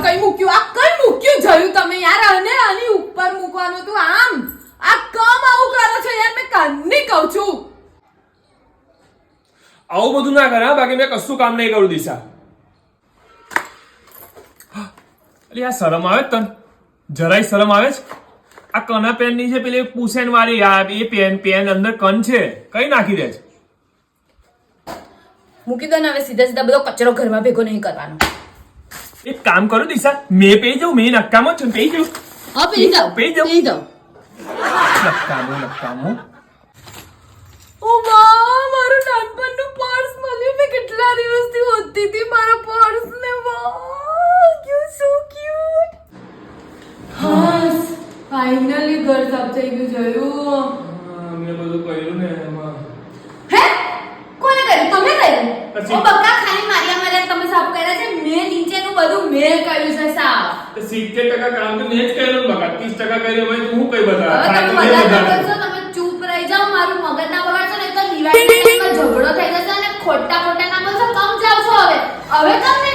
કઈ મૂક્યું જોયું તમે યાર? અને આની ઉપર મૂકવાનું તું આમ આ કમ આવું કરો છો યાર? મેં કાનની કહું છું આવું બધું ના કરે, બાકી મેં કશું કામ નહીં કરું દિશા. અલી આ શરમ આવે તને? જરાય શરમ આવે છે? આ કના પેન ની છે પેલી પુસેન વાળી આ એ પેન અંદર કન છે, કઈ નાખી દે છે? મૂકી દો ને હવે. સીધા સીધા બધો કચરો ઘરમાં ભેગો નહીં કરવાનો. એક કામ કરો દિશા, મેં પી જાઉં, મેં નક્કામો છું, પી જાઉં. હા પી જાઓ, પી જાઉં. પી જાઓ. નક્કામો. ઓ વાહ, મારું નાનપણનું પર્સ મળ્યું. મેં કેટલા દિવસથી હોતી હતી મારા પર્સ ને. વાહ, you so cute. Has, finally ઘર સાફ થઈ ગયું. જોયું? મેં બધું કર્યું ને એમાં. હે? કોને કર્યું? તમે કર્યું? પછી? ઓ બક્કા, ખાલી માર્યા માર્યા તમે સાફ કર્યા છે. મેં નીચેનું બધું મેં કર્યું છે સાફ. 70% કામ તો મેં જ કર્યું બકા, 30% કર્યું હોય તો હું કઈ હવે બતાવ? તમે મજા ના કરશો, તમે ચૂપ રહી જાઓ. મારું મગજ ના બગાડશો ને તો દિવાળીના ટાઈમમાં ઝઘડો થઈ જશે અને ખોટા ના બોલશો. કમ જાવ છો હવે તમને